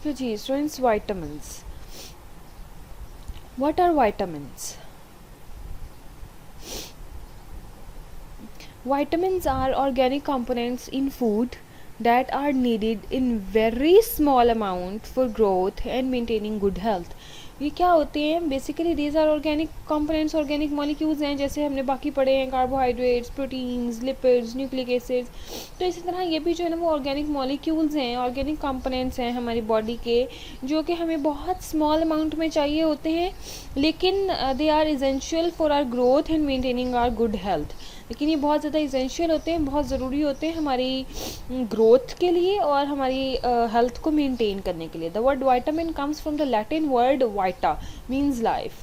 So, ji students, vitamins. What are vitamins? Vitamins are organic components in food that are needed in very small amount for growth and maintaining good health. ये क्या होते हैं? Basically these are organic components, organic molecules हैं, जैसे हमने बाकी पढ़े हैं carbohydrates, proteins, lipids, nucleic acids. तो इसी तरह ये भी जो है ना वो ऑर्गेनिक मॉलिक्यूल्स हैं, ऑर्गेनिक कंपोनेंट्स हैं हमारी बॉडी के, जो कि हमें बहुत स्मॉल अमाउंट में चाहिए होते हैं, लेकिन they are essential for our growth and maintaining our good health. लेकिन ये बहुत ज़्यादा इसेंशियल होते हैं, बहुत ज़रूरी होते हैं हमारी ग्रोथ के लिए और हमारी हेल्थ को मेंटेन करने के लिए। The word vitamin comes from the Latin word vita means life.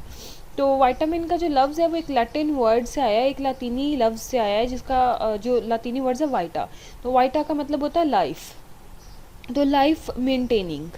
तो वाइटामिन का जो लफ्ज़ है वो एक लैटिन वर्ड से आया है, एक लातीनी लफ्ज़ से आया है, जिसका जो लातीनी वर्ड है वाइटा। तो वाइटा का मतलब होता है लाइफ, तो life maintaining.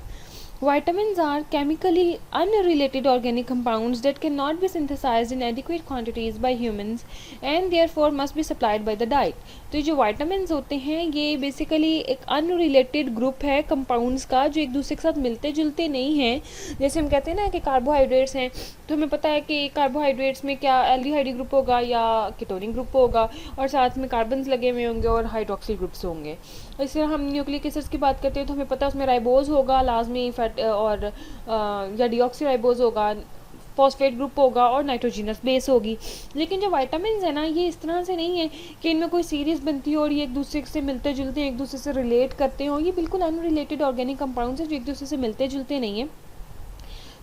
Vitamins are chemically unrelated organic compounds that cannot be synthesized in adequate quantities by humans and therefore must be supplied by the diet. तो ये जो vitamins होते हैं ये बेसिकली एक अनरिलेटेड ग्रुप है कंपाउंड्स का, जो एक दूसरे के साथ मिलते जुलते नहीं हैं। जैसे हम कहते हैं ना कि कार्बोहाइड्रेट्स हैं, तो हमें पता है कि कार्बोहाइड्रेट्स में क्या एल्डिहाइड ग्रुप होगा या कीटोनिक ग्रुप होगा, और साथ में कार्बन्स लगे हुए होंगे और हाइड्रोक्सिल ग्रुप्स होंगे। इस तरह हम न्यूक्लिक एसिड्स की बात करते हैं तो हमें पता है उसमें राइबोज होगा लाजमी, फैट और या डीऑक्सी राइबोज होगा, फॉस्फेट ग्रुप होगा और नाइट्रोजिनस बेस होगी। लेकिन जो वाइटामिन है ना, ये इस तरह से नहीं है कि इनमें कोई सीरीज बनती हो और ये एक दूसरे से मिलते जुलते हैं, एक दूसरे से रिलेट करते हो। ये बिल्कुल अनरिलेटेड ऑर्गेनिक कंपाउंड्स हैं जो एक दूसरे से मिलते जुलते नहीं हैं,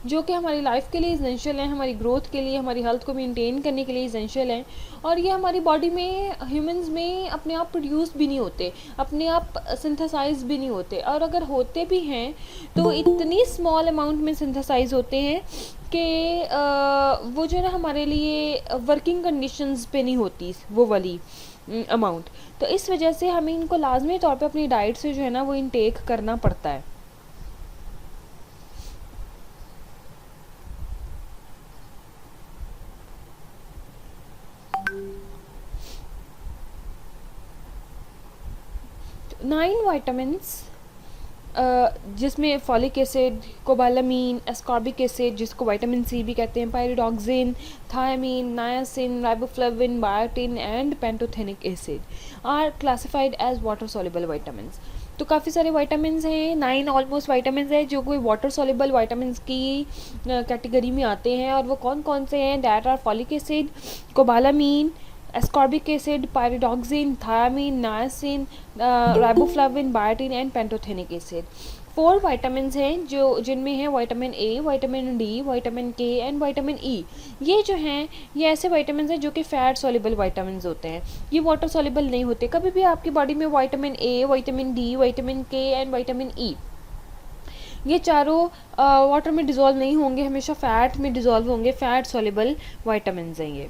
जो कि हमारी लाइफ के लिए इसेंशियल है, हमारी ग्रोथ के लिए, हमारी हेल्थ को मेंटेन करने के लिए इसेंशियल है। और ये हमारी बॉडी में, ह्यूमंस में अपने आप प्रोड्यूस भी नहीं होते, अपने आप सिंथेसाइज भी नहीं होते, और अगर होते भी हैं तो इतनी स्मॉल अमाउंट में सिंथेसाइज होते हैं कि वो जो है ना हमारे लिए वर्किंग कंडीशंस पे नहीं होती वो वाली अमाउंट। तो इस वजह से हमें इनको लाजमी तौर पे अपनी डाइट से जो है ना वो इनटेक करना पड़ता है। नाइन वाइटामिन्स, जिसमें folic acid, cobalamin, ascorbic acid जिसको विटामिन सी भी कहते हैं, pyridoxine, thiamine, niacin, riboflavin, biotin and pantothenic acid are classified as water soluble vitamins. तो काफ़ी सारे विटामिन्स हैं, 9 ऑलमोस्ट विटामिन्स हैं जो कोई वाटर सॉल्युबल विटामिन्स की कैटेगरी में आते हैं। और वो कौन कौन से हैं? That are folic acid, cobalamin, ascorbic acid, pyridoxine, thiamine, niacin, riboflavin, biotin and pantothenic acid. 4 vitamin हैं जो जिनमें है vitamin A, vitamin D, vitamin K and vitamin E. ये जो हैं ये ऐसे विटामिन हैं जो कि फैट सॉल्युबल विटामिन होते हैं, ये वाटर सॉल्युबल नहीं होते। कभी भी आपकी बॉडी में vitamin A, vitamin D, vitamin K and vitamin E ये चारों वाटर में डिज़ोल्व नहीं होंगे, हमेशा फैट में डिज़ोल्व होंगे, फैट सॉल्युबल विटामिन हैं ये।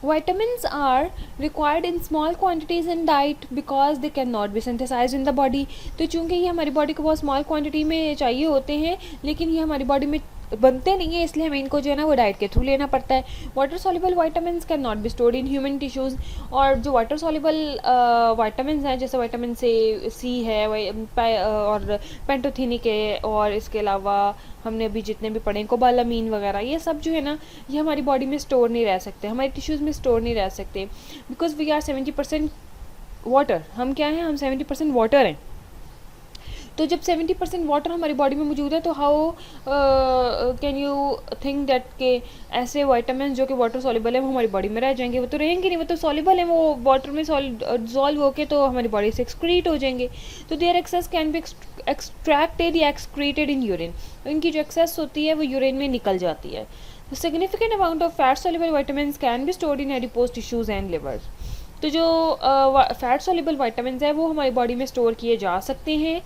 Vitamins are required in small quantities in diet because they cannot be synthesized in the body। तो चूँकि ये हमारी बॉडी को बहुत स्मॉल क्वांटिटी में चाहिए होते हैं, लेकिन ये हमारी बॉडी में बनते नहीं है, इसलिए हमें इनको जो है ना वो डाइट के थ्रू लेना पड़ता है। Water soluble vitamins can not be stored in human tissues. और जो वाटर सॉल्युबल विटामिन्स हैं जैसे विटामिन सी है और पेंटोथेनिक है, और इसके अलावा हमने अभी जितने भी पढ़े कोबालामीन वगैरह, ये सब जो है ना ये हमारी बॉडी में स्टोर नहीं रह सकते, हमारे टिश्यूज़ में स्टोर नहीं रह सकते, बिकॉज वी आर 70% वाटर। हम क्या हैं? हम 70% वाटर हैं। तो जब 70% वाटर हमारी बॉडी में मौजूद है तो how can you think that के ऐसे विटामिन जो कि वाटर सॉल्युबल है वो हमारी बॉडी में रह जाएंगे? वो तो रहेंगे नहीं, वो तो सॉल्युबल है, वो वाटर में डिजॉल्व होके तो हमारी बॉडी से एक्सक्रीट हो जाएंगे। तो their excess can be extracted या एक्सक्रीटेड इन यूरिन। इनकी जो एक्सेस होती है वो यूरिन में निकल जाती है। तो significant amount of fat soluble vitamin can be stored in adipose tissues and liver. तो जो फैट सॉल्युबल विटामिन है वो हमारी बॉडी में स्टोर किए जा सकते हैं।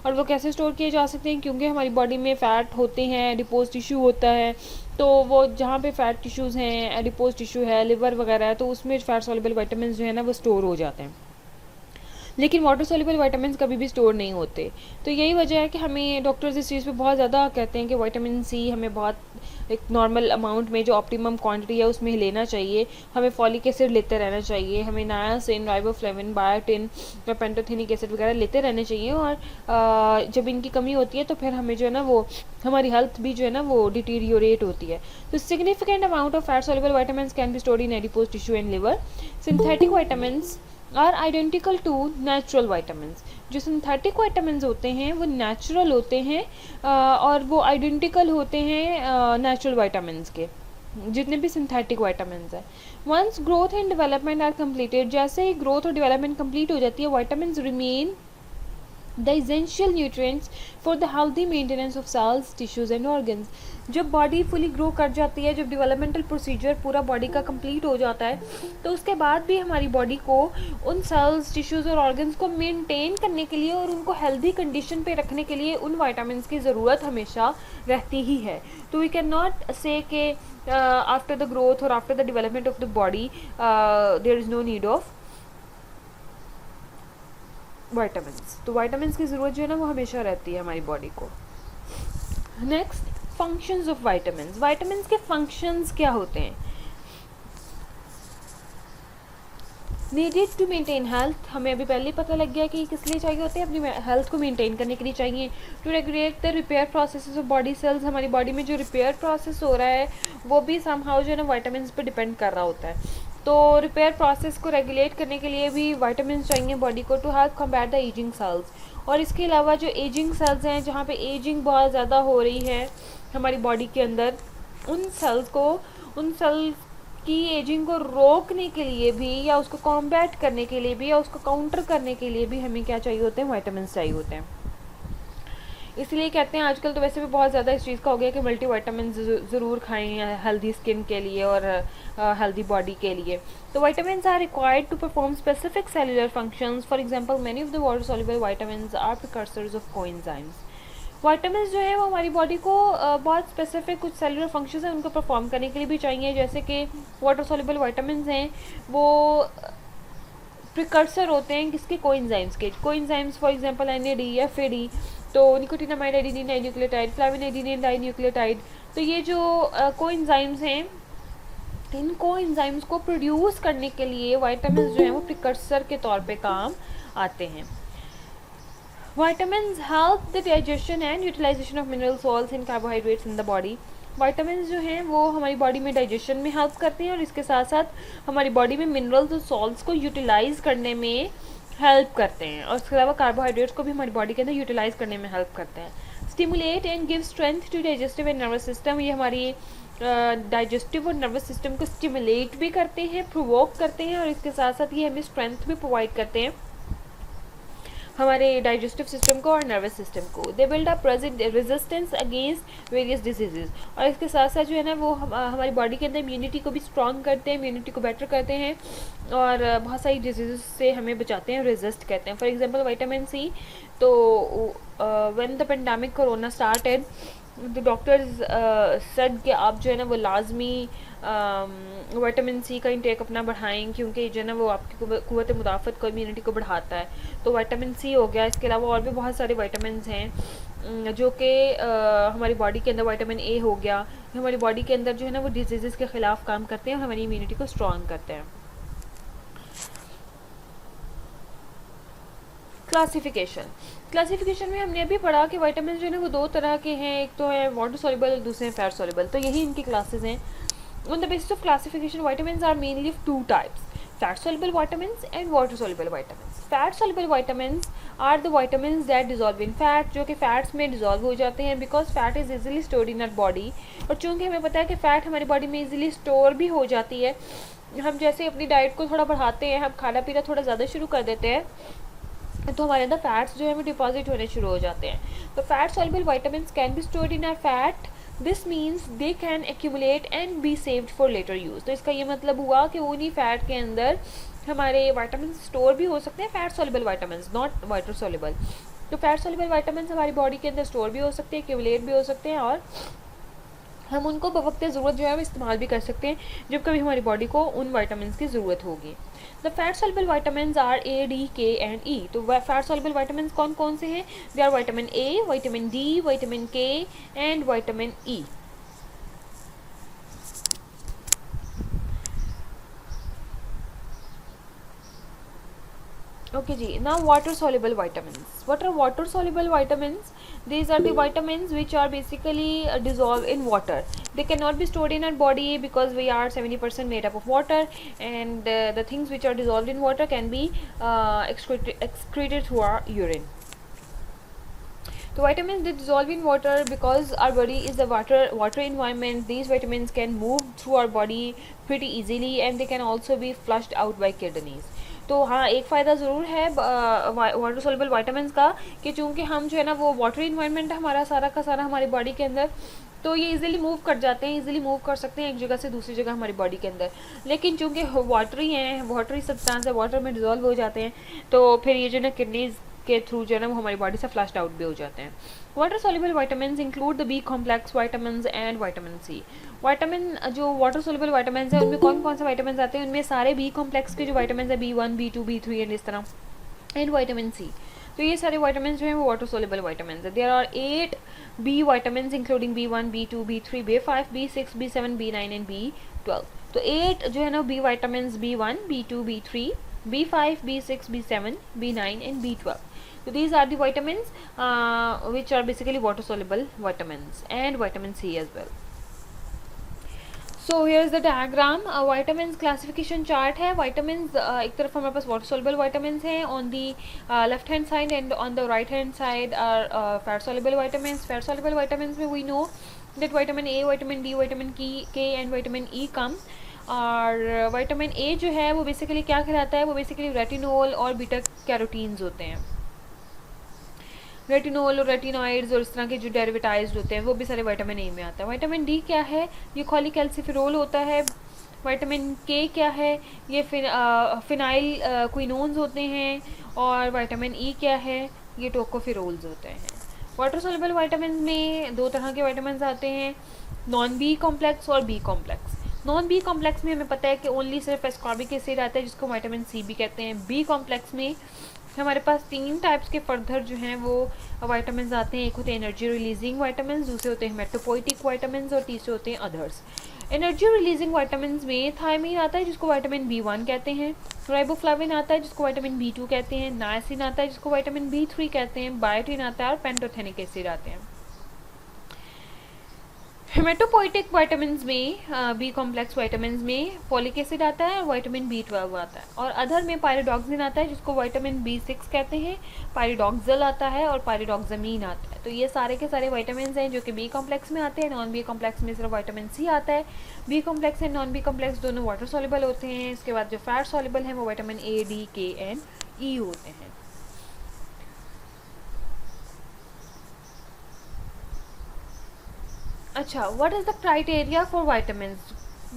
और वो कैसे स्टोर किए जा सकते हैं? क्योंकि हमारी बॉडी में फ़ैट होते हैं, एडिपोज टिश्यू होता है, तो वो जहाँ पे फ़ैट टिश्यूज़ हैं, एडिपोज टिश्यू है, लिवर वगैरह है, तो उसमें फैट सॉल्युबल विटामिन जो है ना वो स्टोर हो जाते हैं। लेकिन वाटर सॉल्युबल विटामिन कभी भी स्टोर नहीं होते। तो यही वजह है कि हमें डॉक्टर्स इस चीज़ पे बहुत ज़्यादा कहते हैं कि विटामिन सी हमें बहुत एक नॉर्मल अमाउंट में, जो ऑप्टिमम क्वांटिटी है उसमें लेना चाहिए। हमें फॉलिक एसिड लेते रहना चाहिए, हमें नायासिन, राइबोफ्लेविन, बायोटिन या पेंटोथेनिक एसिड वगैरह लेते रहने चाहिए। और जब इनकी कमी होती है तो फिर हमें जो है ना वो हमारी हेल्थ भी जो है ना वो डिटीरियोरेट होती है। तो significant amount of fat soluble vitamin can be stored in adipose tissue and liver. Synthetic vitamins are identical to natural vitamins. जो सिंथेटिक वाइटामिन्स होते हैं वो नेचुरल होते हैं और वो आइडेंटिकल होते हैं नेचुरल वाइटामिन्स के, जितने भी सिंथेटिक वाइटामिन्स हैं। Once growth and development are completed, जैसे ही ग्रोथ और डेवलपमेंट कंप्लीट हो जाती है, vitamins remain the essential nutrients for the healthy maintenance of cells, tissues and organs। जब बॉडी फुली ग्रो कर जाती है, जब डेवलपमेंटल प्रोसीजर पूरा बॉडी का कंप्लीट हो जाता है, तो उसके बाद भी हमारी बॉडी को उन सेल्स, टिश्यूज़ और ऑर्गन्स को मेंटेन करने के लिए और उनको हेल्दी कंडीशन पे रखने के लिए उन वाइटामिन की ज़रूरत हमेशा रहती ही है। तो वी कैन नॉट से कि आफ्टर द ग्रोथ और after the development of the body there is no need of vitamins. तो वाइटामिन्स की ज़रूरत जो है ना वो हमेशा रहती है हमारी बॉडी को। Next, functions of vitamins. Vitamins के फंक्शंस क्या होते हैं? नीडेड टू मेंटेन हेल्थ, हमें अभी पहले ही पता लग गया कि किस लिए चाहिए होते हैं, अपनी हेल्थ को मेंटेन करने के लिए चाहिए। To regulate the repair processes of body cells, हमारी बॉडी में जो रिपेयर प्रोसेस हो रहा है वो भी समहाउ जो है ना वाइटामिन्स पे डिपेंड कर रहा होता है। तो रिपेयर प्रोसेस को रेगुलेट करने के लिए भी वाइटामिन चाहिए बॉडी को, to help combat the ageing cells. और इसके अलावा जो एजिंग सेल्स हैं, जहाँ पे एजिंग बहुत ज़्यादा हो रही है हमारी बॉडी के अंदर, उन सेल्स की एजिंग को रोकने के लिए भी, या उसको कॉम्बैट करने के लिए भी, या उसको काउंटर करने के लिए भी हमें क्या चाहिए होते हैं? वाइटामिन चाहिए होते हैं। इसलिए कहते हैं आजकल तो वैसे भी बहुत ज़्यादा इस चीज़ का हो गया कि मल्टी वाइटामिन ज़रूर खाएं हेल्दी स्किन के लिए और हेल्दी बॉडी के लिए। तो vitamin are required to perform specific cellular functions. For example, many of the water soluble vitamins are precursors of coenzymes. Vitamin जो है वो हमारी बॉडी को बहुत स्पेसिफिक कुछ सेलुलर फंक्शंस हैं उनको परफॉर्म करने के लिए भी चाहिए। जैसे कि वाटर सॉल्युबल वाइटामिन हैं वो प्रिकर्सर होते हैं किसके? कोएंजाइम्स के। Coenzymes for example NAD, FAD, तो nicotinamide adenine dinucleotide, flavin adenine dinucleotide. तो ये जो कोएंजाइम्स हैं, इन कोएंजाइम्स को प्रोड्यूस करने के लिए वाइटामिन जो हैं वो प्रिकर्सर के तौर पे काम आते हैं। Vitamins help the digestion and utilization of mineral salts and carbohydrates in the body। Vitamin जो हैं वो हमारी बॉडी में डाइजेशन में हेल्प करते हैं और इसके साथ साथ हमारी बॉडी में मिनरल्स और सॉल्ट्स को यूटिलाइज करने में हेल्प करते हैं, और इसके अलावा कार्बोहाइड्रेट्स को भी हमारी बॉडी के अंदर यूटिलाइज करने में हेल्प करते हैं। Stimulate and give strength to digestive and nervous system, ये हमारी डाइजेस्टिव और नर्वस सिस्टम को स्टिमुलेट भी करते हैं, प्रोवोक करते हैं, और इसके साथ साथ ये हमें स्ट्रेंथ भी प्रोवाइड करते हैं हमारे डाइजेस्टिव सिस्टम को और नर्वस सिस्टम को। They build up resistance against various diseases, और इसके साथ साथ जो है ना वो हमारी बॉडी के अंदर इम्यूनिटी को भी स्ट्रॉन्ग करते हैं, इम्यूनिटी को बेटर करते हैं और बहुत सारी डिजीज़ से हमें बचाते हैं, रेजिस्ट करते हैं। फॉर एग्जांपल विटामिन सी, तो when the pandemic corona started, the doctors said कि आप जो है ना वो लाजमी विटामिन सी का इंटेक अपना बढ़ाएं, क्योंकि जो है ना वो आपकी क़ुव्वत मुदाफ़त को, इम्यूनिटी को बढ़ाता है। तो विटामिन सी हो गया, इसके अलावा और भी बहुत सारे विटामिन हैं जो कि हमारी बॉडी के अंदर, विटामिन ए हो गया, हमारी बॉडी के अंदर जो है ना वो डिजीज़ के ख़िलाफ़ काम करते हैं और हमारी इम्यूनिटी को स्ट्रॉन्ग करते हैं। क्लासिफिकेशन में हमने अभी पढ़ा कि विटामिन जो है ना वो दो तरह के हैं, एक तो है वाटर सॉल्युबल और दूसरे हैं फैट सॉल्युबल। तो यही इनकी क्लासेस हैं। On the basis of classification, vitamin are mainly of two types, fat soluble vitamins and water soluble vitamins। Fat soluble vitamins are the vitamins that dissolve in fat, जो कि fats में dissolve हो जाते हैं, because fat is easily stored in our body. और चूँकि हमें पता है कि फ़ैट हमारी बॉडी में इजीली स्टोर भी हो जाती है, हम जैसे अपनी डाइट को थोड़ा बढ़ाते हैं, हम खाना पीना थोड़ा ज़्यादा शुरू कर देते हैं, तो हमारे अंदर फैट्स जो है वो डिपॉजिट होने शुरू हो जाते हैं। तो fat soluble vitamins can be stored in our fat, this means they can accumulate and be saved for later use. तो इसका ये मतलब हुआ कि उन्हीं फैट के अंदर हमारे विटामिन स्टोर भी हो सकते हैं, fat soluble vitamins, not water soluble. तो फैट सॉल्युबल विटामिन्स हमारी बॉडी के अंदर स्टोर भी हो सकते हैं, एक्यूमुलेट भी हो सकते हैं और हम उनको बवक्त ज़रूरत जो है हम इस्तेमाल भी कर सकते हैं जब कभी हमारी बॉडी को उन वाइटामिन की ज़रूरत होगी। The fat soluble vitamin are A, D, K and E. तो फैट सॉल्युबल वाइटामिन कौन कौन से हैं? They are vitamin A, vitamin D, vitamin K and vitamin E. Okay ji, now water soluble vitamins. What are water soluble vitamins? These are the vitamins which are basically dissolved in water. They cannot be stored in our body because we are 70% made up of water, and the things which are dissolved in water can be excreted through our urine. So vitamins, they dissolve in water because our body is a water environment. These vitamins can move through our body pretty easily, and they can also be flushed out by kidneys. तो हाँ, एक फ़ायदा ज़रूर है water soluble vitamin का कि चूँकि हम जो है ना वो वाटर इन्वायरमेंट है हमारा सारा का सारा हमारी बॉडी के अंदर, तो ये इजीली मूव कर जाते हैं, इजीली मूव कर सकते हैं एक जगह से दूसरी जगह हमारी बॉडी के अंदर। लेकिन चूँकि वाटरी हैं, वाटरी सब्सटेंस है, वाटर में डिजॉल्व हो जाते हैं, तो फिर ये जो ना किडनीज के थ्रू जो है ना वो हमारी बॉडी से फ्लश्ड आउट भी हो जाते हैं। Water soluble vitamin include the B complex vitamin and vitamin C. Vitamin जो वाटर सोल्युबल वाइटामिन है उनमें कौन कौन से वाइटामिन आते हैं? उनमें सारे बी कॉम्प्लेक्स के जो वाइटामिन है B1, B2, B3 एंड इस तरह, एंड वाइटामिन सी। तो ये सारे वाइटामिन जो हैं वो वाटर सोल्युबल वाइटामिन है। There are 8 B vitamin including B1, B2, B3, B5, B6, B7, B9 and B12। तो 8 जो है ना B vitamin B1, B2, B3, B5, B6, B7, B9 and B12. So these are the vitamins which are basically water soluble vitamins, and vitamin C as well. So here is the diagram. Vitamins classification chart है। Vitamins एक तरफ हमारे पास water soluble vitamins हैं on the left hand side, and on the right hand side are fat soluble vitamins. Fat soluble vitamins में we know that vitamin A, vitamin D, vitamin K and vitamin E come। और vitamin A जो है वो basically क्या कहलाता है? वो basically retinol और बीटा कैरोटीन्स होते हैं। रेटिनोल और रेटिनॉइड्स और इस तरह के जो डेरिवेटाइज्ड होते हैं वो भी सारे विटामिन ए में आता है। विटामिन डी क्या है? ये कॉलीकैल्सिफेरोल होता है। विटामिन के क्या है? ये फिनाइल क्विनोन्स होते हैं। और विटामिन ई क्या है? ये टोकोफेरोल्स होते हैं। वाटर सोल्युबल विटामिन में दो तरह के विटामिन आते हैं, नॉन बी कॉम्प्लेक्स और B complex. Non B complex में हमें पता है कि ओनली सिर्फ एस्कॉर्बिक एसिड आता है जिसको विटामिन सी भी कहते हैं। बी कॉम्प्लेक्स में हमारे पास 3 टाइप्स के फर्दर जो हैं वो विटामिन आते हैं। एक होते हैं एनर्जी रिलीजिंग विटामिन, दूसरे होते हैं हेमेटोपोइटिक विटामिन और तीसरे होते हैं अदर्स। एनर्जी रिलीजिंग विटामिन में थायमीन आता है जिसको विटामिन B1 कहते हैं, राइबोफ्लाविन आता है जिसको विटामिन B2 कहते हैं, नायसिन आता है जिसको विटामिन B3 कहते हैं, बायोटिन आता है और पेंटोथेनिक एसिड आते हैं। हेमेटोपोइटिक विटामिन में बी कॉम्प्लेक्स विटामिन में फोलिक एसिड आता है और विटामिन B12 आता है। और अदर में पायरिडॉक्सिन आता है जिसको विटामिन B6 कहते हैं, पायरिडॉक्सिल आता है और पायरिडॉक्सामीन आता है। तो ये सारे के सारे विटामिन हैं जो कि बी कॉम्प्लेक्स में आते हैं। नॉन बी कॉम्प्लेक्स में सिर्फ विटामिन सी आता है। B complex and non B complex दोनों वाटर सॉल्युबल होते हैं। इसके बाद जो फैट सॉल्युबल हैं वो vitamin A, D, K and E होते हैं। अच्छा, what is the criteria for vitamin?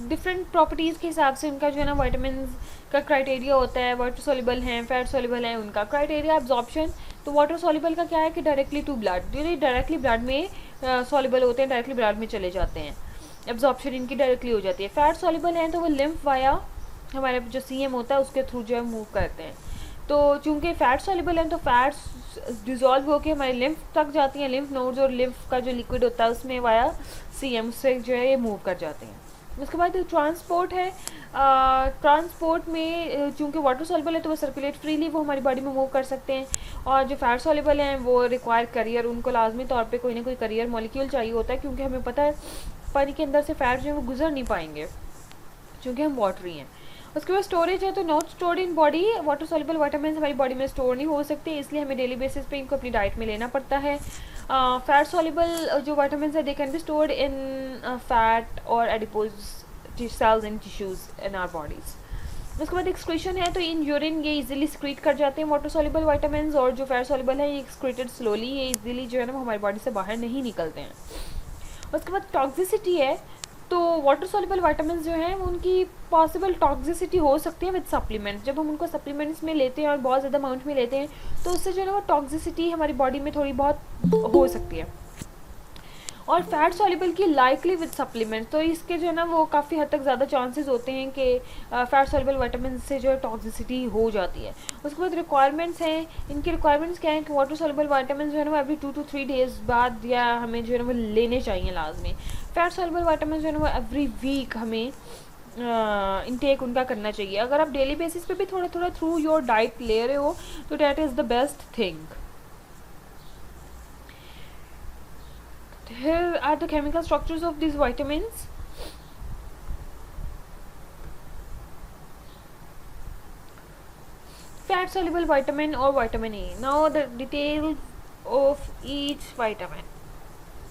Different properties के हिसाब से उनका जो है ना वाइटामिन का क्राइटेरिया होता है। वाटर सॉल्युबल हैं, फैट सॉल्युबल हैं, उनका क्राइटेरिया एब्जॉर्प्शन। तो वाटर सॉल्युबल का क्या है कि डायरेक्टली टू ब्लड, ये डायरेक्टली ब्लड में सॉल्युबल होते हैं, डायरेक्टली ब्लड में चले जाते हैं, एब्जॉर्प्शन इनकी डायरेक्टली हो जाती है। फैट सॉल्युबल हैं तो वो लिम्फ वाया हमारे जो सीएम होता है उसके थ्रू जो है मूव करते हैं। तो चूँकि फैट सॉल्युबल हैं तो फैट्स डिजॉल्व होकर हमारे लिम्फ तक जाती हैं, लिम्फ नोड्स और लिम्फ का जो लिक्विड होता है उसमें वाया सीएम से जो है ये मूव कर जाते हैं। उसके बाद ट्रांसपोर्ट है। ट्रांसपोर्ट में चूँकि वाटर सॉल्युबल है तो वो सर्कुलेट फ्रीली, वो हमारी बॉडी में मूव कर सकते हैं। और जो फैट सॉल्युबल हैं वो रिक्वायर करियर, उनको लाजमी तौर पे कोई ना कोई करियर मॉलिक्यूल चाहिए होता है, क्योंकि हमें पता है पानी के अंदर से फैट जो है वो गुजर नहीं पाएंगे क्योंकि हम वाटरी हैं। उसके बाद स्टोरेज है तो not stored in body. Water soluble vitamin हमारी बॉडी में स्टोर नहीं हो सकते, इसलिए हमें डेली बेसिस पे इनको अपनी डाइट में लेना पड़ता है। फैट सॉल्युबल जो विटामिन है they can be stored in fat और adipose cells and tissues in our bodies. उसके बाद एक्सक्रीशन है तो इन यूरिन ये इजीली एक्सक्रीट कर जाते हैं वाटर सॉल्युबल विटामिन, और जो फैट सॉल्युबल है ये एक्सक्रीटेड स्लोली, ये इजीली जो है ना हमारी बॉडी से बाहर नहीं निकलते हैं। उसके बाद टॉक्सिसिटी है तो वाटर सॉल्युबल विटामिन जो हैं उनकी पॉसिबल टॉक्सिसिटी हो सकती है विद सप्लीमेंट। जब हम उनको सप्लीमेंट्स में लेते हैं और बहुत ज़्यादा अमाउंट में लेते हैं तो उससे जो है ना वो टॉक्सिसिटी हमारी बॉडी में थोड़ी बहुत हो सकती है। और फैट सॉल्युबल की लाइकली विद सप्लीमेंट, तो इसके जो है ना वो काफ़ी हद तक ज़्यादा चांसेस होते हैं कि फैट सॉल्युबल विटामिन से जो है टॉक्सिसिटी हो जाती है। उसके बाद रिक्वायरमेंट्स हैं, इनकी रिक्वायरमेंट्स क्या है कि वाटर सॉल्युबल विटामिन जो है ना वो एवरी 2 to 3 डेज बाद या हमें जो है ना वो लेने चाहिए लाजमी। फैट सॉल्युबल विटामिन जो है ना वो एवरी वीक हमें इनटेक उनका करना चाहिए। अगर आप डेली बेसिस पे भी थोड़ा थोड़ा थ्रू योर डाइट ले रहे हो तो that is the best thing. Here are the chemical structures of these vitamins. Fat soluble vitamin or vitamin A. Now the details of each vitamin.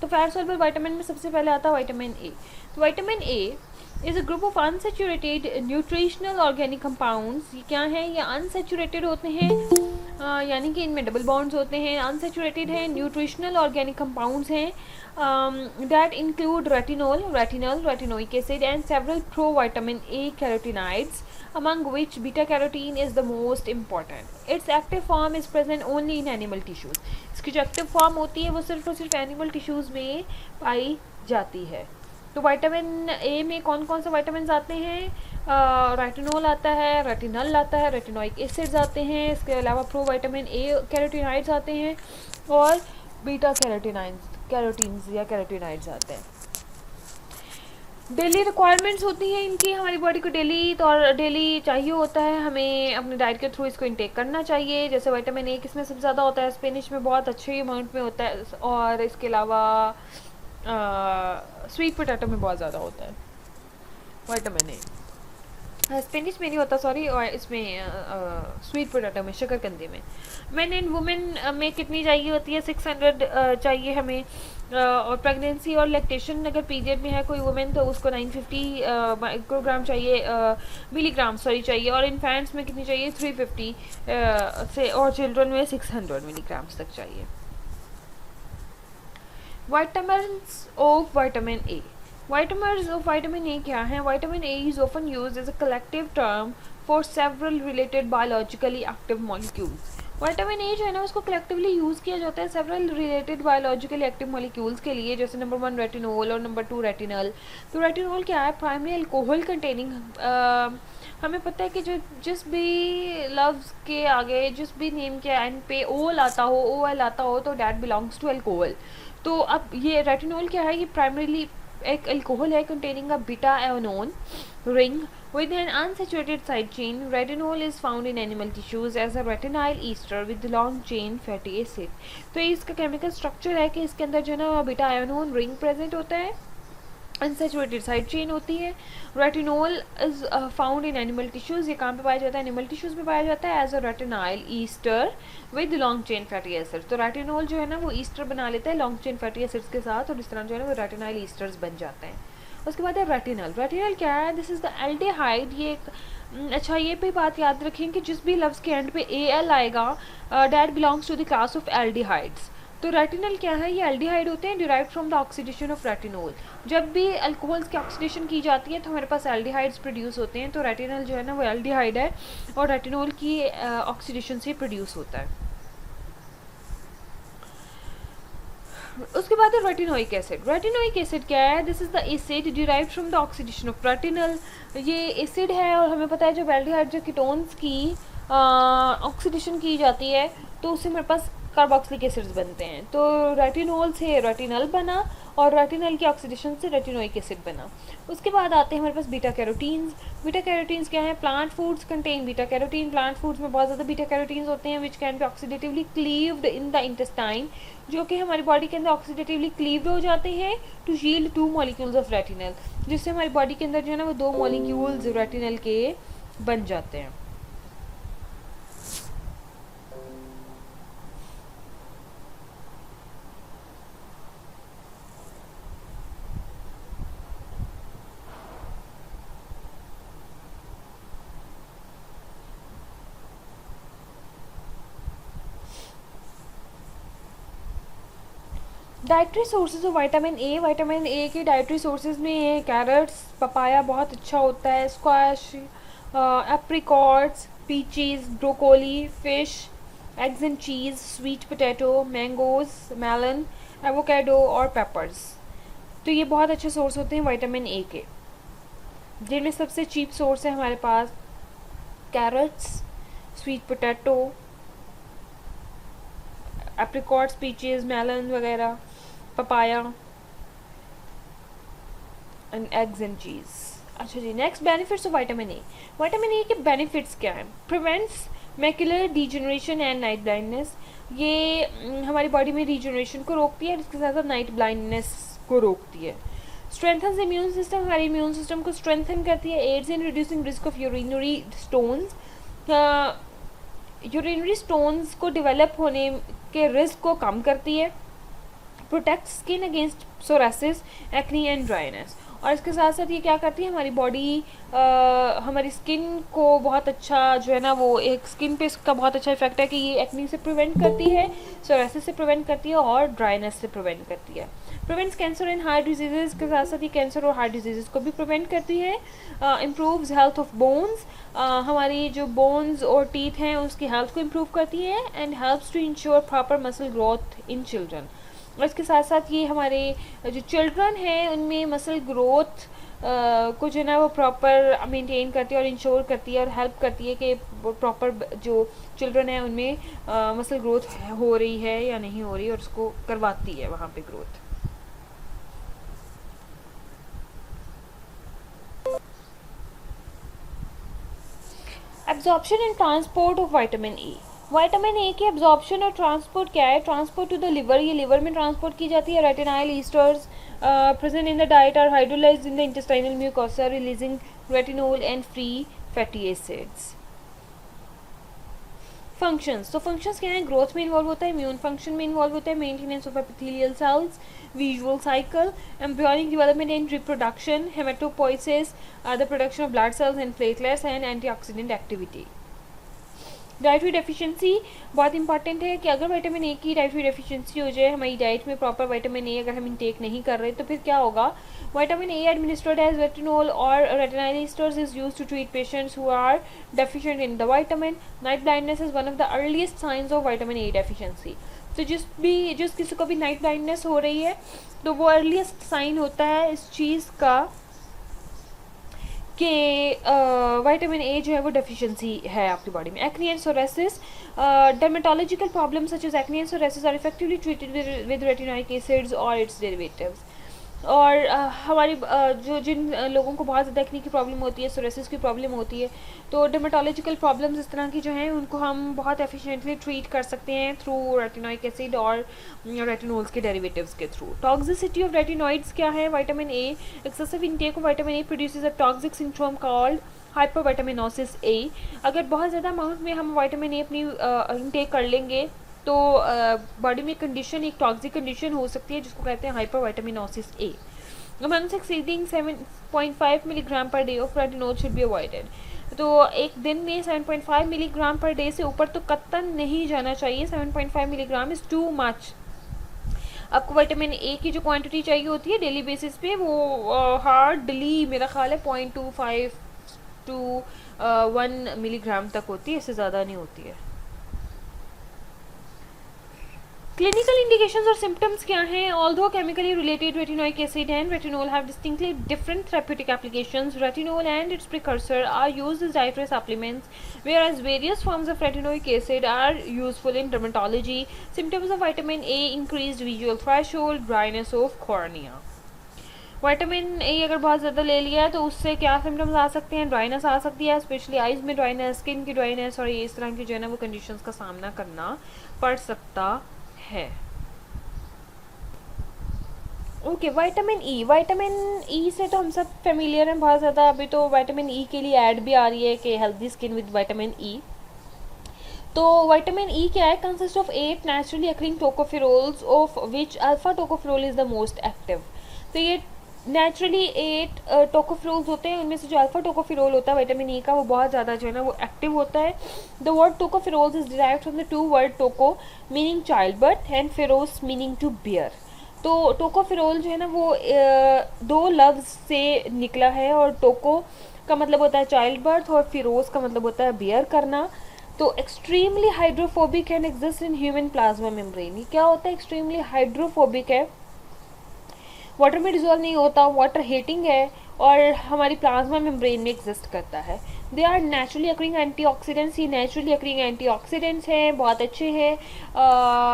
तो फैट सॉल्युबल विटामिन में सबसे पहले आता है विटामिन ए। तो vitamin A is a group of unsaturated nutritional organic compounds. ये क्या है, ये अनसेचुरेटेड होते हैं, यानी कि इनमें डबल बॉन्ड्स होते हैं, अनसेचुरेटेड है, न्यूट्रिशनल ऑर्गेनिक कंपाउंड्स हैं that include retinol, retinol, retinoic acid and several pro-vitamin A carotenoids, among which beta-carotene is the most important. Its active form is present only in animal tissues. इसकी जो active form होती है वो सिर्फ और सिर्फ animal tissues में पाई जाती है। तो विटामिन ए में कौन कौन से विटामिन आते हैं, रेटिनोल आता है, रेटिनल आता है, रेटिनोइक एसिड्स आते हैं, इसके अलावा प्रो विटामिन ए कैरोटीनाइड्स आते हैं और बीटा कैरोटीन्स या कैरोटीनाइड्स आते हैं। डेली रिक्वायरमेंट्स होती हैं इनकी, हमारी बॉडी को डेली और डेली चाहिए होता है, हमें अपने डाइट के थ्रू इसको इंटेक करना चाहिए। जैसे विटामिन ए किसमें सबसे ज़्यादा होता है, स्पिनिच में बहुत अच्छे अमाउंट में होता है और इसके अलावा स्वीट पोटैटो में बहुत ज़्यादा होता है विटामिन ए। स्पिनिच में नहीं होता सॉरी, और इसमें स्वीट पोटैटो में, शकरकंदी में। मैन एंड वुमेन में कितनी चाहिए होती है, 600 चाहिए हमें, और प्रेगनेंसी और लैक्टेशन अगर पीरियड में है कोई वुमेन तो उसको 950 माइक्रोग्राम चाहिए, मिलीग्राम सॉरी चाहिए, और इन्फेंट्स में कितनी चाहिए 350 से, और चिल्ड्रन में 600 मिलीग्राम्स तक चाहिए। Vitamins of vitamin A. Vitamins of vitamin A क्या है? Vitamin A is often used as a collective term for several related biologically active molecules. Vitamin A जो है ना उसको collectively यूज़ किया जाता है several related biologically active molecules के लिए, जैसे नंबर 1 रेटिनोल और नंबर 2 रेटिनल। तो रेटिनोल क्या है, प्राइमरी अल्कोहल कंटेनिंग। हमें पता है कि जो जिस भी लफ्ज़ के आगे जिस भी नेम के एंड पे ओल आता हो, ओ एल आता हो, तो डैट बिलोंग्स टू अल्कोहल। तो अब ये रेटिनोल क्या है, ये प्राइमरीली एक अल्कोहल है containing a beta adenone ring with an unsaturated side chain. Retinol is found in animal tissues as a retinyl ester with long chain fatty acid. तो इसका केमिकल स्ट्रक्चर है कि इसके अंदर जो है ना बीटा आयोनोन रिंग प्रेजेंट होता है, अनसेचुरेटेड साइड चेन होती है। Retinol is found in animal tissues. ये कहाँ पे पाया जाता है, एनिमल टिश्यूज़ में पाया जाता है as a retinyl ester with long chain fatty acids. तो रेटिनोल जो है ना वो ईस्टर बना लेता है लॉन्ग चेन फैटी एसिड्स के साथ, और इस तरह जो है ना वो रेटिनाइल ईस्टर्स बन जाते हैं। उसके बाद है रेटिनल। रेटिनल क्या है, दिस इज़ द एल्डिहाइड। ये अच्छा ये भी बात याद रखें कि जिस भी लफ्ज़ के एंड पे ए एल आएगा that belongs to the class of aldehydes. तो रेटिनल क्या है, ये एल्डिहाइड होते हैं derived from the oxidation of retinol. जब भी अल्कोहल्स की ऑक्सीडेशन की जाती है तो हमारे पास एल्डिहाइड्स प्रोड्यूस होते हैं। तो रेटिनल जो है ना वो एल्डिहाइड है और रेटिनोल की ऑक्सीडेशन से प्रोड्यूस होता है। उसके बाद है रेटिनोइक एसिड। रेटिनोइक एसिड क्या है, this is the acid derived from the oxidation of retinal. ये एसिड है और हमें पता है जब एल्डिहाइड जो कीटोन्स की ऑक्सीडेशन की जाती है तो उससे हमारे पास कार्बोक्सिलिक एसिड्स बनते हैं। तो रेटिनोल से रेटिनल बना और रेटिनल की ऑक्सीडेशन से रेटिनोइक एसिड बना। उसके बाद आते हैं हमारे पास बीटा कैरोटीन्स। बीटा कैरोटीन्स क्या है, plant foods contain beta carotene. Plant foods में बहुत ज़्यादा बीटा कैरोटीन्स होते हैं which can be oxidatively cleaved in the intestine, जो कि हमारी बॉडी के अंदर ऑक्सीडेटिवली क्लीव्ड हो जाते हैं to yield 2 molecules of retinal, जिससे हमारी बॉडी के अंदर जो है ना वो 2 मॉलिक्यूल्स रेटिनल के बन जाते हैं। Dietary sources of vitamin A. Vitamin A के डाइट्री सोर्सेज में कैरेट्स, पपाया बहुत अच्छा होता है, squash, apricots, peaches, broccoli, fish, eggs and cheese, sweet potato, mangoes, melon, avocado और पेपर्स। तो ये बहुत अच्छे सोर्स होते हैं विटामिन ए के, जिनमें सबसे चीप सोर्स है हमारे पास carrots, sweet potato, apricots, peaches, melon वगैरह, papaya and eggs and cheese. अच्छा जी, next benefits of vitamin A. Vitamin A के बेनिफिट्स क्या हैं? Prevents macular degeneration and night blindness. ये हमारी बॉडी में डिजेनरेशन को रोकती है और इसके साथ साथ नाइट ब्लाइंडनेस को रोकती है। स्ट्रेंथन्स इम्यून सिस्टम, हमारे इम्यून सिस्टम को स्ट्रेंथन करती है। Aids in reducing risk of urinary stones, urinary stones को डेवलप होने के रिस्क को कम करती है। Protect skin against psoriasis, acne and dryness. और इसके साथ साथ ये क्या करती है, हमारी बॉडी हमारी स्किन को बहुत अच्छा जो है ना, वो एक स्किन पे इसका बहुत अच्छा इफेक्ट है कि ये एक्नी से प्रिवेंट करती है, सोरासिस से प्रिवेंट करती है और ड्राइनेस से प्रिवेंट करती है। Prevents cancer and heart diseases के साथ साथ ये कैंसर और हार्ट डिजीजेस को भी प्रिवेंट करती है। इम्प्रूव्स हेल्थ ऑफ बोन्स, हमारी जो बोन्स और टीथ हैं उसकी हेल्थ को इम्प्रूव करती है। And helps to ensure proper muscle growth in children. और इसके साथ साथ ये हमारे जो चिल्ड्रन हैं उनमें मसल ग्रोथ को जो है ना वो प्रॉपर मेंटेन करती है और इंश्योर करती है और हेल्प करती है कि प्रॉपर जो चिल्ड्रन है उनमें मसल ग्रोथ हो रही है या नहीं हो रही, और उसको करवाती है वहाँ पे growth. Absorption and transport of vitamin A. Vitamin A की एब्जॉर्प्शन और ट्रांसपोर्ट क्या है? ट्रांसपोर्ट टू द लिवर, ये लिवर में ट्रांसपोर्ट की जाती है। Retinyl esters present in the diet are hydrolysed in the intestinal mucosa releasing retinol and free fatty acids. Functions, तो फंक्शंस क्या है? ग्रोथ में इन्वॉल्व होता है, इम्यून फंक्शन में इन्वॉल्व होता है, maintenance of epithelial cells, visual cycle, embryonic development and reproduction, haematopoiesis, the production of blood cells and platelets and antioxidant activity. Dietary deficiency बहुत इंपॉर्टेंट है कि अगर विटामिन ए की डाइटरी डेफिशिएंसी हो जाए, हमारी डाइट में प्रॉपर विटामिन ए अगर हम इंटेक नहीं कर रहे तो फिर क्या होगा? Vitamin A administered as retinol और retinyl esters is used to treat patients who are deficient in the vitamin. Night blindness is one of the earliest signs of vitamin A deficiency. तो जिस किसी को भी नाइट ब्लाइंडनेस हो रही है तो वो अर्लीस्ट साइन होता है इस चीज़ का कि विटामिन ए जो है वो डेफिशिएंसी है आपकी बॉडी में। Acne and psoriasis, dermatological problem such as acne and psoriasis are effectively treated with retinoic acids और इट्स डेरिवेटिव्स। और हमारी जिन लोगों को बहुत ज़्यादा एक्ने की प्रॉब्लम होती है, सोरासिस की प्रॉब्लम होती है, तो डर्मेटोलॉजिकल प्रॉब्लम्स इस तरह की जो हैं उनको हम बहुत एफिशिएंटली ट्रीट कर सकते हैं थ्रू रेटिनोइक एसिड और रेटिनोल्स के डेरिवेटिव्स के थ्रू। टॉक्सिसिटी ऑफ रेटिनोइड्स क्या है? Vitamin A, excessive intake of vitamin A produces a toxic syndrome called hypervitaminosis A. अगर बहुत ज़्यादा अमाउंट में हम विटामिन ए अपनी इंटेक कर लेंगे तो बॉडी में कंडीशन, एक टॉक्सिक कंडीशन हो सकती है जिसको कहते हैं hypervitaminosis A. Amongst exceeding 7.5 milligram per day of retinol should be avoided. तो एक दिन में 7.5 मिलीग्राम पर डे से ऊपर तो कतई नहीं जाना चाहिए। 7.5 मिलीग्राम इज़ टू मच। आपको विटामिन ए की जो क्वांटिटी चाहिए होती है डेली बेसिस पे वो हार्डली मेरा ख्याल है 0.25 टू 1 मिलीग्राम तक होती है, इससे ज़्यादा नहीं होती है। क्लिनिकल इंडिकेशंस और सिम्टम्स क्या हैं? Although chemically related retinoic acid and retinol have distinctly different therapeutic applications. Retinol and its precursor are used as dietary supplements, whereas various forms of retinoic acid are useful in dermatology. Symptoms of vitamin A: increased visual threshold, dryness of cornea. Vitamin A अगर बहुत ज़्यादा ले लिया है तो उससे क्या symptoms आ सकते हैं? ड्राइनेस आ सकती है, स्पेशली आइज़ में ड्राइनेस, स्किन की ड्राइनेस, और ये इस तरह की जो है ना वो कंडीशंस का सामना करना पड़ सकता है। ओके, विटामिन ई से तो हम सब फेमिलियर हैं बहुत ज़्यादा। अभी तो विटामिन ई के लिए ऐड भी आ रही है कि healthy skin with vitamin E. तो विटामिन ई क्या है? Consist of 8 naturally occurring tocopherols of which alpha tocopherol is the most active. तो ये नेचुरली 8 टोकोफेरोल्स होते हैं, उनमें से जो अल्फा टोकोफेरोल होता है विटामिन ई का वो बहुत ज़्यादा जो है ना वो एक्टिव होता है। The word tocopherols is derived from the 2 word toco meaning childbirth and pheros meaning to bear. तो टोकोफेरोल जो है ना वो 2 लफ्ज़ से निकला है, और टोको का मतलब होता है चाइल्ड बर्थ और फिरोस का मतलब होता है बियर करना। तो extremely hydrophobic and exist in human plasma membrane. ये क्या होता है? एक्सट्रीमली हाइड्रोफोबिक है वाटर में डिजोल्व नहीं होता, वाटर हीटिंग है और हमारी प्लाज्मा मेम्ब्रेन में एग्जिस्ट करता है। They are naturally occurring antioxidants, ये नेचुरली अकरिंग एंटीऑक्सीडेंट्स हैं, बहुत अच्छे हैं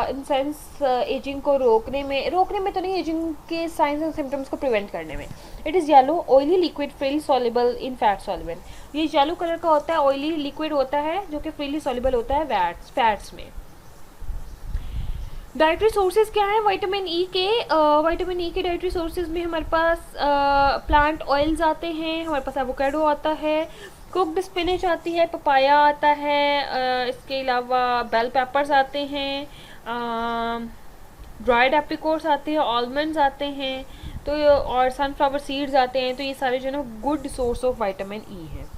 इन सेंस एजिंग को रोकने में तो नहीं, एजिंग के साइंस एंड सिम्टम्स को प्रिवेंट करने में। It is yellow oily liquid freely soluble in fat solvent. ये येलो कलर का होता है, ऑयली लिक्विड होता है जो कि फ्रीली सॉल्युबल होता है फैट्स में। डाइटरी सोर्सेज क्या है विटामिन ई के? विटामिन ई के डाइटरी सोर्सेज में हमारे पास प्लांट ऑयल्स आते हैं, हमारे पास एवोकाडो आता है, कुक्ड स्पिनच आती है, पपाया आता है, इसके अलावा बेल पेपर्स आते हैं, ड्राइड एप्रिकॉट्स आते हैं, आलमंड्स आते हैं, तो और सनफ्लावर सीड्स आते हैं। तो ये सारे जो है ना गुड सोर्स ऑफ विटामिन ई है।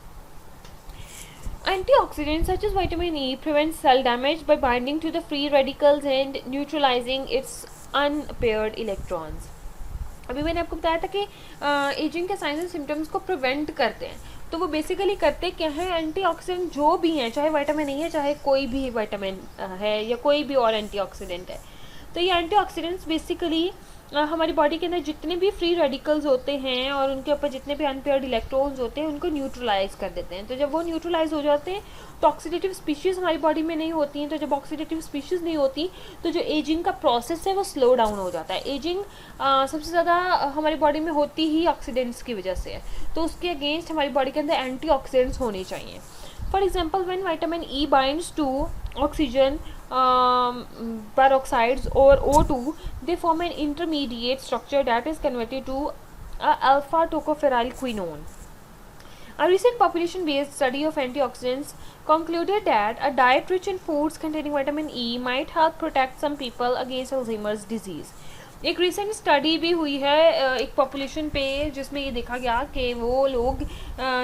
Antioxidants such as vitamin E prevent cell damage by binding to the free radicals and neutralizing its unpaired electrons. अभी मैंने आपको बताया था कि एजिंग के साइंस एंड सिम्टम्स को प्रिवेंट करते हैं, तो वो बेसिकली करते क्या है? एंटीऑक्सीडेंट जो भी हैं, चाहे विटामिन ई है, चाहे कोई भी विटामिन है या कोई भी और एंटीऑक्सीडेंट है, तो ये एंटीऑक्सीडेंट्स बेसिकली हमारी बॉडी के अंदर जितने भी फ्री रेडिकल्स होते हैं और उनके ऊपर जितने भी अनपेयर्ड इलेक्ट्रॉन्स होते हैं उनको न्यूट्रलाइज कर देते हैं। तो जब वो न्यूट्रलाइज हो जाते हैं तो ऑक्सीडेटिव स्पीशीज़ हमारी बॉडी में नहीं होती हैं। तो जब ऑक्सीडेटिव स्पीशीज़ नहीं होती तो जो एजिंग का प्रोसेस है वो स्लो डाउन हो जाता है। एजिंग सबसे ज़्यादा हमारी बॉडी में होती ही ऑक्सीडेंट्स की वजह से है, तो उसके अगेंस्ट हमारी बॉडी के अंदर एंटीऑक्सीडेंट्स होने चाहिए। For example when vitamin E binds to oxygen peroxides or O2, they form an intermediate structure that is converted to alpha tocopherylquinone. A recent population-based study of antioxidants concluded that a diet rich in foods containing vitamin E might help protect some people against Alzheimer's disease. एक recent study भी हुई है एक population पे, जिसमें ये देखा गया कि वो लोग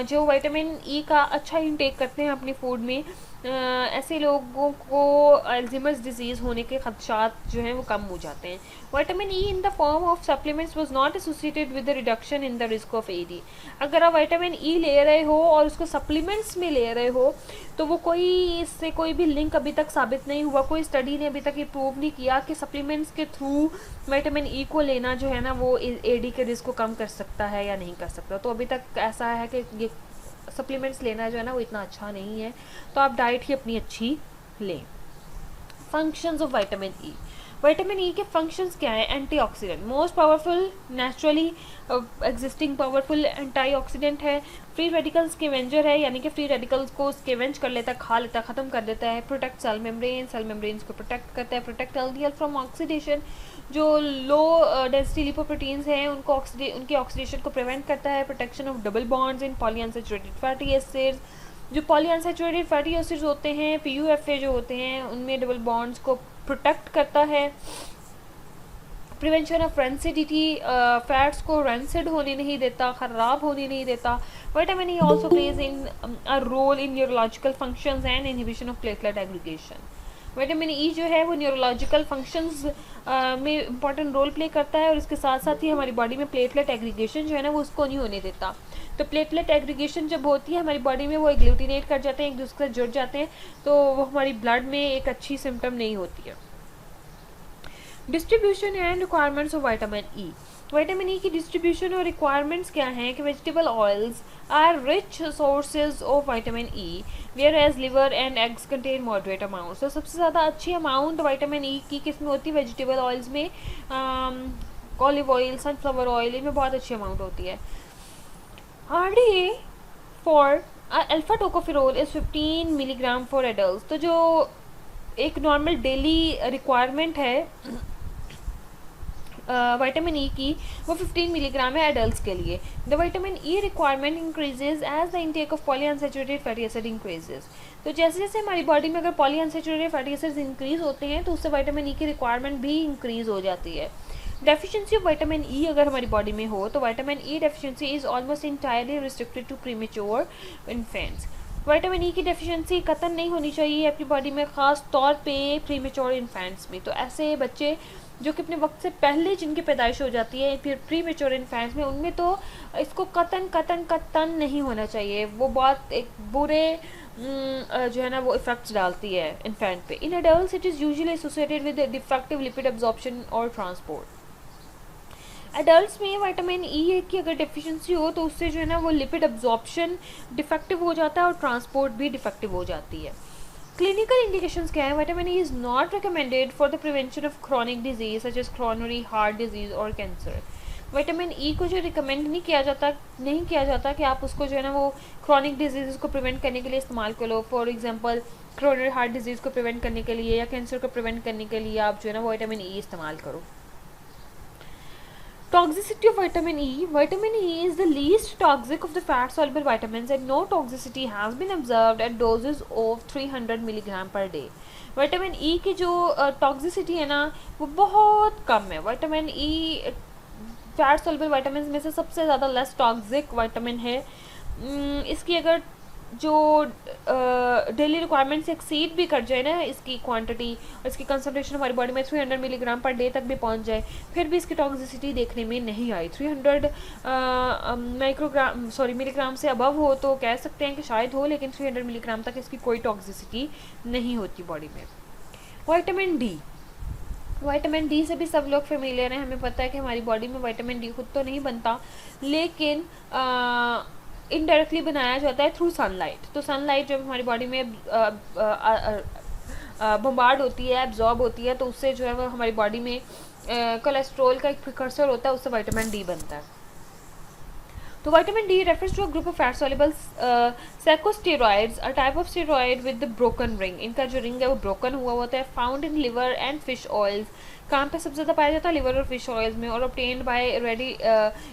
जो विटामिन ई का अच्छा इंटेक करते हैं अपने फूड में, ऐसे लोगों को अल्जाइमर्स डिजीज़ होने के खदशात जो हैं वो कम हो जाते हैं। Vitamin E in the form of supplements was not associated with the reduction in the risk of AD. अगर आप विटामिन ई ले रहे हो और उसको सप्लीमेंट्स में ले रहे हो तो वो इससे कोई भी लिंक अभी तक साबित नहीं हुआ, कोई स्टडी ने अभी तक ये प्रूव नहीं किया कि सप्लीमेंट्स के थ्रू विटामिन ई को लेना जो है ना वो एडी के रिस्क को कम कर सकता है या नहीं कर सकता। तो अभी तक ऐसा है कि ये सप्लीमेंट्स लेना जो है ना वो इतना अच्छा नहीं है, तो आप डाइट ही अपनी अच्छी लें। Functions of vitamin E. Vitamin ई के फंक्शंस क्या है? Antioxidant, most powerful naturally existing powerful antioxidant है। फ्री रेडिकल्स स्कैवेंजर है, यानी कि फ्री रेडिकल्स को स्कैवेंज कर लेता है, खा लेता है, ख़त्म कर देता है। प्रोटेक्ट सेल मेम्ब्रेन्स को प्रोटेक्ट करता है। प्रोटेक्ट एलडीएल फ्रॉम ऑक्सीडेशन, जो लो डेंसिटी लिपोप्रोटीन्स हैं उनको उनके ऑक्सीडेशन को प्रिवेंट करता है। Protection of double bonds in polyunsaturated fatty acids, जो पॉलीअनसैचुरेटेड फैटी एसिड्स होते हैं पीयूएफए जो होते हैं उनमें डबल बॉन्ड्स को प्रोटेक्ट करता है। प्रिवेंशन ऑफ रेंसिडिटी, फैट्स को रेंसिड होने नहीं देता, ख़राब होने नहीं देता। Vitamin E also plays in a role in neurological functions and inhibition of platelet aggregation. Vitamin E जो है वो न्यूरोलॉजिकल फंक्शंस में इंपॉर्टेंट रोल प्ले करता है और इसके साथ साथ ही हमारी बॉडी में प्लेटलेट एग्रीगेशन जो है ना वो उसको नहीं होने देता। तो प्लेटलेट एग्रीगेशन जब होती है हमारी बॉडी में वो एग्लूटिनेट कर जाते हैं, एक दूसरे से जुड़ जाते हैं, तो वो हमारी ब्लड में एक अच्छी सिम्टम नहीं होती है। Distribution and requirements of vitamin E. Vitamin E की डिस्ट्रीब्यूशन और रिक्वायरमेंट्स क्या हैं कि vegetable oils are rich sources of vitamin E, whereas liver and eggs contain moderate amount. तो सबसे ज़्यादा अच्छी अमाउंट विटामिन ई की किस में होती है? वेजिटेबल ऑयल्स में, ऑलिव ऑयल, सनफ्लावर ऑयल, इनमें बहुत अच्छी अमाउंट होती है। RDA for alpha tocopherol is 15 milligram for adult. तो जो एक नॉर्मल डेली रिक्वायरमेंट है विटामिन ई की वो 15 मिलीग्राम है एडल्ट्स के लिए। The vitamin E requirement increases as the intake of polyunsaturated fatty acid increases. तो जैसे जैसे हमारी बॉडी में अगर पॉलीअनसैचुरेटेड फैटी एसिड्स इंक्रीज होते हैं तो उससे विटामिन ई की रिक्वायरमेंट भी इंक्रीज हो जाती है। डेफिशिएंसी ऑफ विटामिन ई अगर हमारी बॉडी में हो तो vitamin E deficiency is almost entirely restricted to premature infants. Vitamin E की डेफिशिएंसी कतई नहीं होनी चाहिए अपनी बॉडी में, ख़ास तौर पे प्रीमेच्योर इन्फेंट्स में। तो ऐसे बच्चे जो कि अपने वक्त से पहले जिनकी पैदाइश हो जाती है, फिर प्रीमेच्योर इन्फेंट्स में, उनमें तो इसको कतन नहीं होना चाहिए। वो बहुत एक बुरे जो है ना वो इफेक्ट्स डालती है इन्फेंट पे। In adults it is usually associated with defective lipid absorption और ट्रांसपोर्ट। एडल्ट्स में विटामिन ई की अगर डिफिशिएंसी हो तो उससे जो है ना वो लिपिड अब्जॉर्प्शन डिफेक्टिव हो जाता है और ट्रांसपोर्ट भी डिफेक्टिव हो जाती है। क्लिनिकल इंडिकेशंस क्या है? Vitamin E is not recommended for the prevention of chronic disease such as coronary heart disease और कैंसर। विटामिन ई को जो रिकमेंड नहीं किया जाता कि आप उसको जो है ना वो क्रॉनिक डिजीज़ को प्रिवेंट करने के लिए इस्तेमाल करो। For example coronary heart disease को प्रिवेंट करने के लिए या कैंसर को प्रिवेंट करने के लिए आप जो है ना वो विटामिन ई इस्तेमाल करो। Toxicity of vitamin E. Vitamin E is the least toxic of the fat-soluble vitamins and no toxicity has been observed at doses of 300 milligram per day. Vitamin E की जो टॉक्सिसिटी है ना वो बहुत कम है। Vitamin ई fat soluble vitamin में से सबसे ज़्यादा लेस टॉक्सिक विटामिन है। इसकी अगर जो डेली रिक्वायरमेंट से एक्सीड भी कर जाए ना इसकी क्वांटिटी और इसकी कंसंट्रेशन हमारी बॉडी में 300 मिलीग्राम पर डे तक भी पहुंच जाए फिर भी इसकी टॉक्सिसिटी देखने में नहीं आई। 300 मिलीग्राम से अबव हो तो कह सकते हैं कि शायद हो, लेकिन 300 मिलीग्राम तक इसकी कोई टॉक्सिसिटी नहीं होती बॉडी में। विटामिन डी से भी सब लोग फेमिलियर हैं। हमें पता है कि हमारी बॉडी में विटामिन डी खुद तो नहीं बनता, लेकिन इनडायरेक्टली बनाया जाता है थ्रू सनलाइट। तो सनलाइट जब हमारी बॉडी में बम्बार्ड होती है, एब्जॉर्ब होती है, तो उससे जो है वो हमारी बॉडी में कोलेस्ट्रॉल का एक प्रिकर्सर होता है, उससे विटामिन डी बनता है। तो vitamin D refers to a group of fat soluble secosteroids, a type of steroid with the broken ring. इनका जो रिंग है वो ब्रोकन हुआ होता है। Found in liver and fish oils. कहाँ पे सबसे ज़्यादा पाया जाता है? लिवर और फिश ऑयल्स में। और obtained by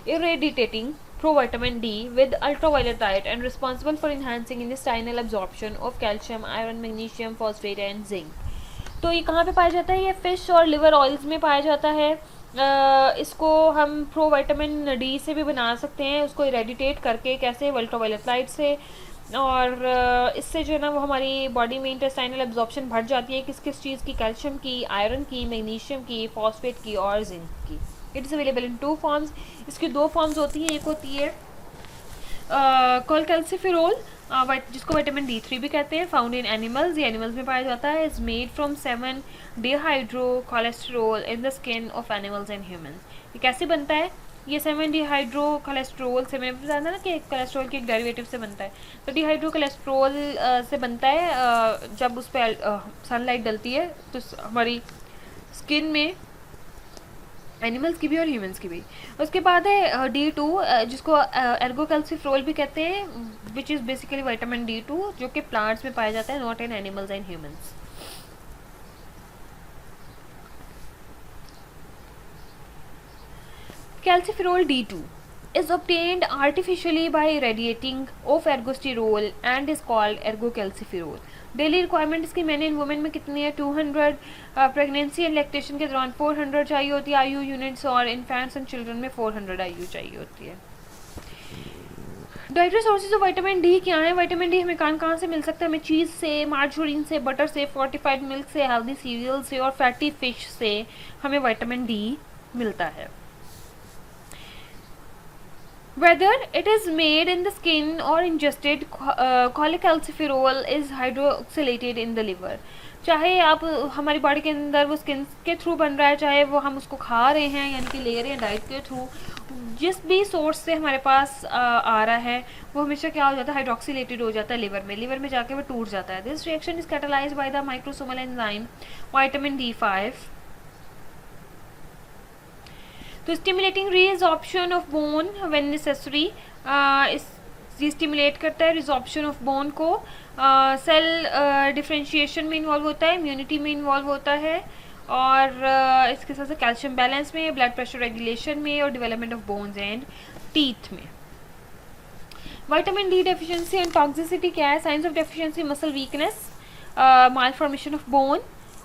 irradiating provitamin D with ultraviolet light and responsible for enhancing intestinal absorption of calcium, iron, magnesium, phosphate and zinc। तो ये कहाँ पे पाया जाता है? ये फिश और लिवर ऑयल्स में पाया जाता है। इसको हम प्रोविटामिन डी से भी बना सकते हैं, उसको इरेडिटेट करके। कैसे? अल्ट्रावायलेट लाइट से। और इससे जो है ना वो हमारी बॉडी में इंटेस्टाइनल एब्जॉर्प्शन बढ़ जाती है। किस किस चीज़ की? कैल्शियम की, आयरन की, मैग्नीशियम की, फॉस्फेट की और जिंक की। It is available in 2 forms. इसकी 2 फॉर्म्स होती हैं। एक होती है कोलकैल्सिफेरोल, जिसको विटामिन D3 भी कहते हैं, फाउंड इन एनिमल्स। ये एनिमल्स में पाया जाता है। Is made from 7 dehydro cholesterol in the skin of animals and humans. ये कैसे बनता है? ये 7 डिहाइड्रो कोलेस्ट्रोल से, मैंने बताया ना कि कोलेस्ट्रोल के एक डेरिवेटिव से बनता है। तो डिहाइड्रो कोलेस्ट्रोल से बनता है। जब उस पर सनलाइट डलती है तो हमारी स्किन में एनिमल्स की भी और ह्यूमंस की भी। उसके बाद है D2, जिसको एर्गोकैल्सिफेरोल भी कहते हैं, which is basically vitamin D2, जो कि प्लांट्स में पाया जाता है, not in animals and humans. Calciferol D2 is obtained artificially by irradiating of ergosterol and is called ergocalciferol। Daily requirement इसकी मैन एंड वुमेन में कितनी है? 200। प्रेगनेंसी एंड लैक्टेशन के दौरान 400 चाहिए होती है IU यूनिट्स, और इन्फेंट्स एंड चिल्ड्रन में 400 IU चाहिए होती है। Dietary sources of vitamin D क्या है? विटामिन डी हमें कहाँ से मिल सकता है? हमें चीज़ से, मार्जरीन से, बटर से, फोर्टिफाइड मिल्क से, हेल्दी सीरियल से और फैटी फिश से हमें विटामिन डी मिलता है। Whether it is made in the skin or ingested, cholecalciferol is hydroxylated in the liver। चाहे आप हमारी बॉडी के अंदर वो स्किन के थ्रू बन रहा है, चाहे वो हम उसको खा रहे हैं यानी कि ले रहे हैं डाइट के थ्रू, जिस भी सोर्स से हमारे पास आ रहा है वो हमेशा क्या हो जाता है? हाइड्रोक्सीलेटेड हो जाता है लिवर में जाके वो टूट जाता है। This reaction is catalysed by the microsomal enzyme vitamin D5। तो stimulating reabsorption of bone when necessary, ये स्टिमुलेट करता है रिजॉर्प्शन ऑफ बोन को। सेल डिफरेंशिएशन में इन्वॉल्व होता है, इम्यूनिटी में इन्वॉल्व होता है, और इसके साथ साथ कैल्शियम बैलेंस में, ब्लड प्रेशर रेगुलेशन में और development of bones and teeth में। Vitamin D deficiency and toxicity क्या है? Signs of deficiency: muscle weakness, malformation of bone,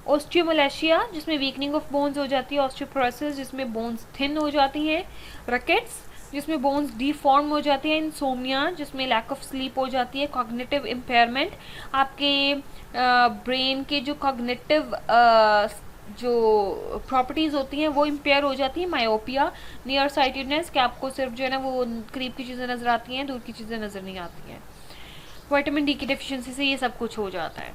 osteomalacia जिसमें वीकनिंग ऑफ बोन्स हो जाती है, ऑस्टियोपोरोसिस जिसमें बोन्स थिन हो जाती हैं, रिकेट्स जिसमें बोन्स डिफॉर्म हो जाती हैं, इंसोमिया जिसमें लैक ऑफ स्लीप हो जाती है, कॉग्निटिव इम्पेयरमेंट, आपके ब्रेन के जो कॉग्निटिव जो प्रॉपर्टीज़ होती हैं वो इम्पेयर हो जाती है, मायोपिया, नियर साइटेडनेस, कि आपको सिर्फ जो है ना वो करीब की चीज़ें नज़र आती हैं, दूर की चीज़ें नज़र नहीं आती हैं। विटामिन डी की डेफिशिएंसी से ये सब कुछ हो जाता है।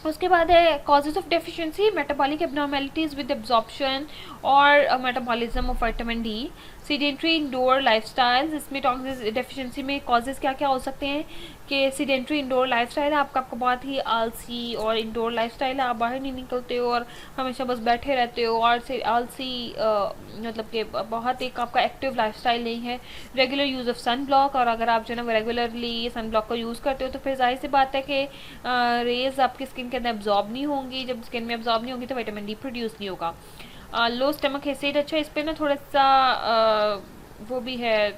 उसके बाद है causes of deficiency, metabolic abnormalities with absorption और metabolism of vitamin D, sedentary indoor lifestyles. इसमें टॉक्सिक डेफिशिएंसी में कॉजेज क्या क्या हो सकते हैं कि सीडेंट्री इंडोर लाइफस्टाइल है, आपका बहुत ही आलसी और इंडोर लाइफस्टाइल है, आप बाहर नहीं निकलते हो और हमेशा बस बैठे रहते हो, और से आलसी मतलब कि बहुत एक आपका एक्टिव लाइफस्टाइल नहीं है। Regular use of sun block, और अगर आप जो है ना रेगुलरली सन ब्लॉक का यूज़ करते हो तो फिर जाहिर सी बात है कि रेज आपकी स्किन के अंदर एब्जॉर्ब नहीं होंगी, जब स्किन में एब्जॉर्ब नहीं होंगी तो विटामिन डी प्रोड्यूस नहीं होगा। लो स्टमक एसिड, अच्छा इस पर ना थोड़ा सा वो भी है,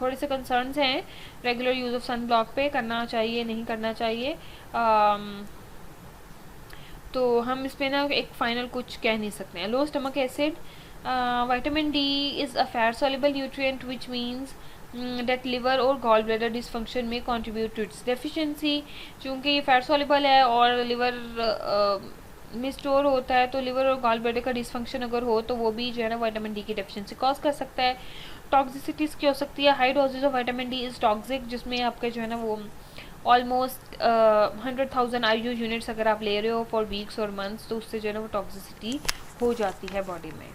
थोड़े से कंसर्न्स हैं regular use of sun block पे, करना चाहिए नहीं करना चाहिए। तो हम इस पर ना एक फ़ाइनल कुछ कह नहीं सकते हैं। Low stomach acid, vitamin D is a fat soluble nutrient which means that liver और गॉल ब्लैडर डिसफंक्शन में कंट्रीब्यूट टू इट्स डेफिशिएंसी। चूँकि ये फैट सॉल्युबल है और लिवर में स्टोर होता है, तो लिवर और गॉल ब्लैडर का डिसफंक्शन अगर हो तो वो भी जो है ना विटामिन डी की डेफिशिएंसी कॉज कर सकता है। टॉक्सिसिटीज़ क्या हो सकती है, high doses of vitamin D is toxic, जिसमें आपका जो है ना वो ऑलमोस्ट 100,000 IU यूनिट्स अगर आप ले रहे हो फॉर वीक्स और मंथ्स, तो उससे जो है ना वो टॉक्सिसिटी हो जाती है बॉडी में।